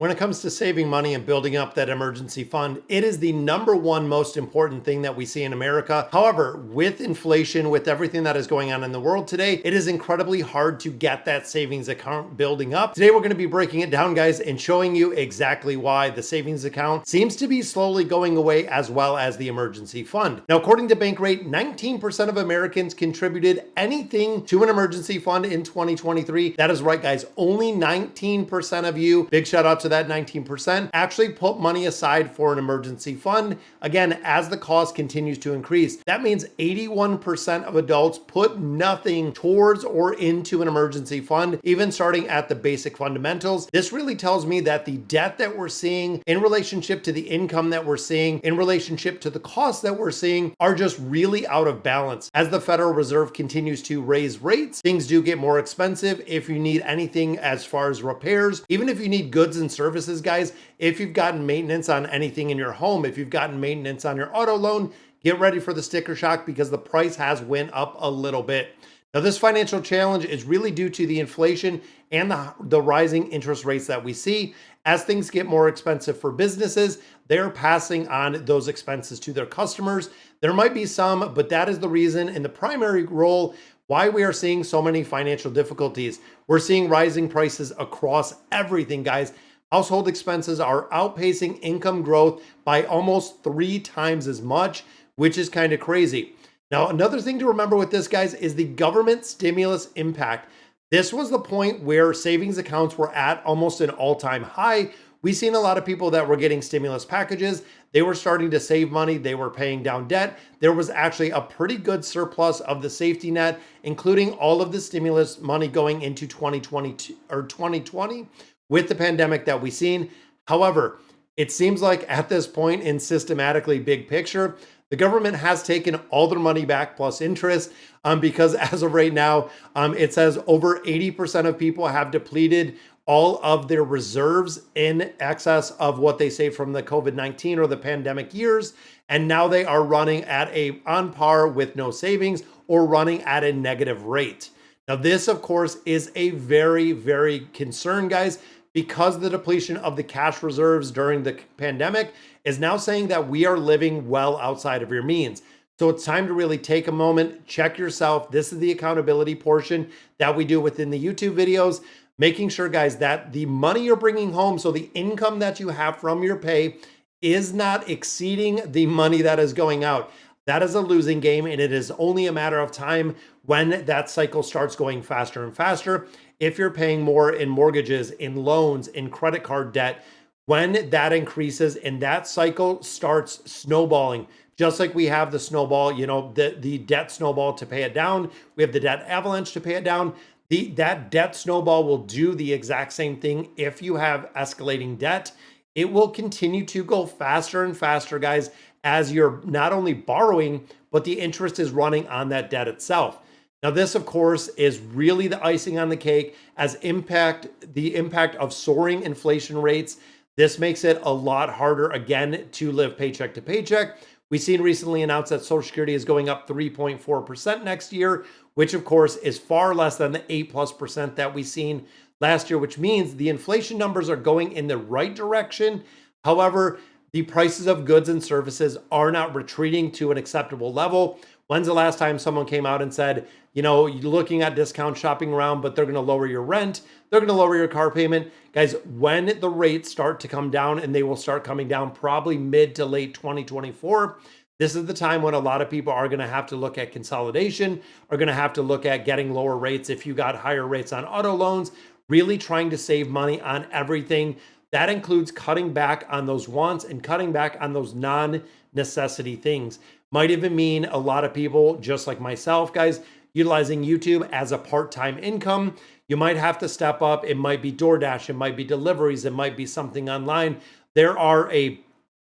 When it comes to saving money and building up that emergency fund, it is the number one most important thing that we see in America. However, with inflation, with everything that is going on in the world today, it is incredibly hard to get that savings account building up. Today, we're going to be breaking it down, guys, and showing you exactly why the savings account seems to be slowly going away, as well as the emergency fund. Now, according to Bankrate, 19% of Americans contributed anything to an emergency fund in 2023. That is right, guys. Only 19% of you, big shout out to that 19%, actually put money aside for an emergency fund. Again, as the cost continues to increase, that means 81% of adults put nothing towards or into an emergency fund, even starting at the basic fundamentals. This really tells me that the debt that we're seeing in relationship to the income that we're seeing, in relationship to the costs that we're seeing, are just really out of balance. As the Federal Reserve continues to raise rates, things do get more expensive. If you need anything as far as repairs, even if you need goods and services, guys, if you've gotten maintenance on anything in your home, if you've gotten maintenance on your auto loan, get ready for the sticker shock because the price has went up a little bit. Now, this financial challenge is really due to the inflation and the rising interest rates that we see. As things get more expensive for businesses, they're passing on those expenses to their customers. There might be some, but that is the reason and the primary role why we are seeing so many financial difficulties. We're seeing rising prices across everything, guys. Household expenses are outpacing income growth by almost 3 times as much, which is kind of crazy. Now, another thing to remember with this, guys, is the government stimulus impact. This was the point where savings accounts were at almost an all-time high. We've seen a lot of people that were getting stimulus packages. They were starting to save money. They were paying down debt. There was actually a pretty good surplus of the safety net, including all of the stimulus money going into 2022 or 2020 with the pandemic that we've seen. However, it seems like at this point in systematically big picture, the government has taken all their money back plus interest because as of right now, it says over 80% of people have depleted all of their reserves in excess of what they saved from the COVID-19 or the pandemic years. And now they are running at on par with no savings or running at a negative rate. Now, this, of course, is a very, very concern, guys, because the depletion of the cash reserves during the pandemic is now saying that we are living well outside of your means. So it's time to really take a moment, check yourself. This is the accountability portion that we do within the YouTube videos, making sure, guys, that the money you're bringing home, so the income that you have from your pay, is not exceeding the money that is going out. That is a losing game, and it is only a matter of time when that cycle starts going faster and faster. If you're paying more in mortgages, in loans, in credit card debt, when that increases and that cycle starts snowballing, just like we have the snowball, the debt snowball to pay it down, we have the debt avalanche to pay it down. That debt snowball will do the exact same thing if you have escalating debt. It will continue to go faster and faster, guys, as you're not only borrowing, but the interest is running on that debt itself. Now, this, of course, is really the icing on the cake as the impact of soaring inflation rates. This makes it a lot harder, again, to live paycheck to paycheck. We've seen recently announced that Social Security is going up 3.4% next year, which, of course, is far less than the 8+% that we've seen last year, which means the inflation numbers are going in the right direction. However, the prices of goods and services are not retreating to an acceptable level. When's the last time someone came out and said, you're looking at discount shopping around, but they're going to lower your rent, they're going to lower your car payment? Guys, when the rates start to come down, and they will start coming down probably mid to late 2024, this is the time when a lot of people are going to have to look at consolidation, are going to have to look at getting lower rates if you got higher rates on auto loans, really trying to save money on everything. That includes cutting back on those wants and cutting back on those non-necessity things. Might even mean a lot of people, just like myself, guys, utilizing YouTube as a part-time income. You might have to step up. It might be DoorDash. It might be deliveries. It might be something online. There are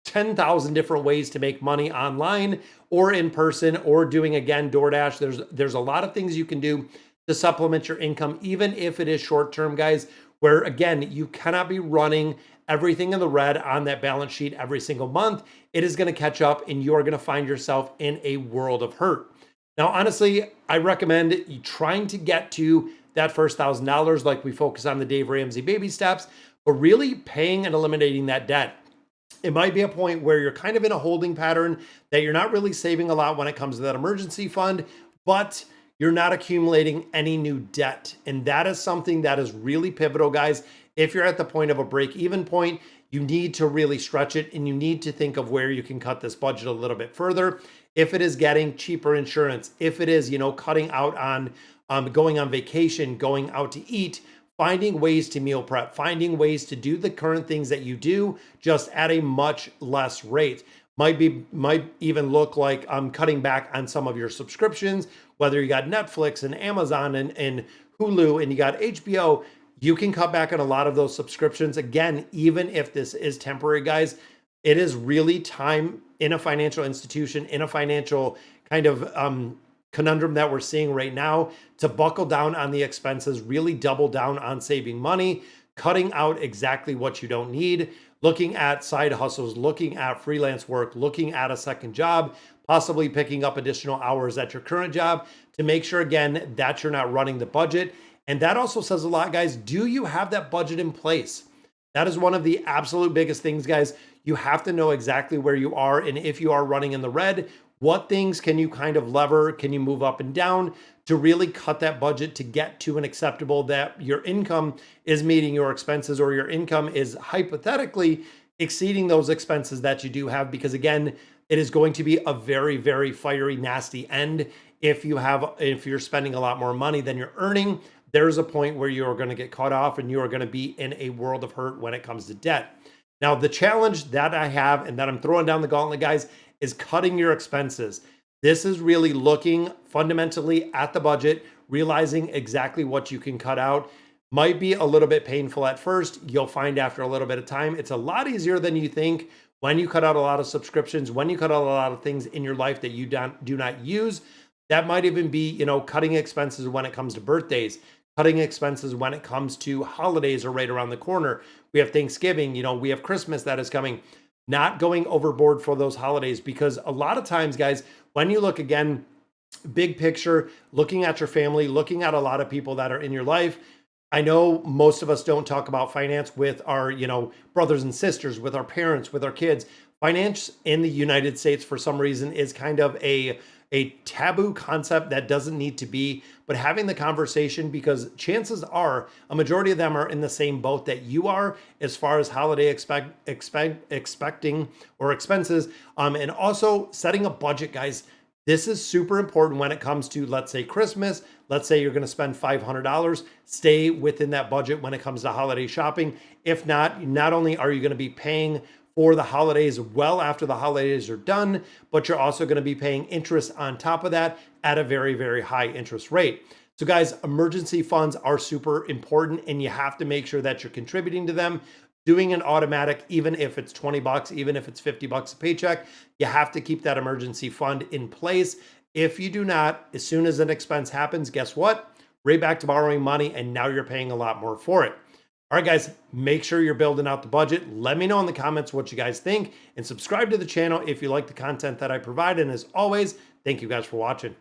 10,000 different ways to make money online or in person or doing, again, DoorDash. There's a lot of things you can do to supplement your income, even if it is short-term, guys, where, again, you cannot be running everything in the red on that balance sheet every single month. It is going to catch up and you're going to find yourself in a world of hurt. Now, honestly, I recommend you trying to get to that first $1,000 like we focus on the Dave Ramsey baby steps. but really paying and eliminating that debt. It might be a point where you're kind of in a holding pattern, that you're not really saving a lot when it comes to that emergency fund, but you're not accumulating any new debt. And that is something that is really pivotal, guys. If you're at the point of a break-even point, you need to really stretch it, and you need to think of where you can cut this budget a little bit further. If it is getting cheaper insurance, if it is, cutting out on going on vacation, going out to eat, finding ways to meal prep, finding ways to do the current things that you do, just at a much less rate. Might even look like cutting back on some of your subscriptions, whether you got Netflix and Amazon and Hulu and you got HBO. You can cut back on a lot of those subscriptions. Again, even if this is temporary, guys, it is really time in a financial institution, in a financial kind of conundrum that we're seeing right now, to buckle down on the expenses, really double down on saving money, cutting out exactly what you don't need, looking at side hustles, looking at freelance work, looking at a second job, possibly picking up additional hours at your current job to make sure, again, that you're not running the budget. And that also says a lot, guys. Do you have that budget in place? That is one of the absolute biggest things, guys. You have to know exactly where you are. And if you are running in the red, what things can you kind of lever? Can you move up and down to really cut that budget to get to an acceptable that your income is meeting your expenses, or your income is hypothetically exceeding those expenses that you do have? Because again, it is going to be a very, very fiery, nasty end if you're spending a lot more money than you're earning. There's a point where you are going to get cut off and you are going to be in a world of hurt when it comes to debt. Now, the challenge that I have and that I'm throwing down the gauntlet, guys, is cutting your expenses. This is really looking fundamentally at the budget, realizing exactly what you can cut out. Might be a little bit painful at first. You'll find after a little bit of time, it's a lot easier than you think when you cut out a lot of subscriptions, when you cut out a lot of things in your life that you do not use. That might even be, cutting expenses when it comes to birthdays, cutting expenses when it comes to holidays are right around the corner. We have Thanksgiving, we have Christmas that is coming. Not going overboard for those holidays, because a lot of times, guys, when you look, again, big picture, looking at your family, looking at a lot of people that are in your life. I know most of us don't talk about finance with our, brothers and sisters, with our parents, with our kids. Finance in the United States, for some reason, is kind of a taboo concept that doesn't need to be, but having the conversation, because chances are a majority of them are in the same boat that you are as far as holiday expecting or expenses, and also setting a budget, guys. This is super important when it comes to, let's say, Christmas. Let's say you're going to spend $500. Stay within that budget when it comes to holiday shopping. If not, not only are you going to be paying for the holidays well after the holidays are done, but you're also going to be paying interest on top of that at a very, very high interest rate. So guys, emergency funds are super important, and you have to make sure that you're contributing to them. Doing an automatic, even if it's 20 bucks, even if it's 50 bucks a paycheck, you have to keep that emergency fund in place. If you do not, as soon as an expense happens, guess what? Right back to borrowing money, and now you're paying a lot more for it. All right, guys, make sure you're building out the budget. Let me know in the comments what you guys think, and subscribe to the channel if you like the content that I provide. And as always, thank you guys for watching.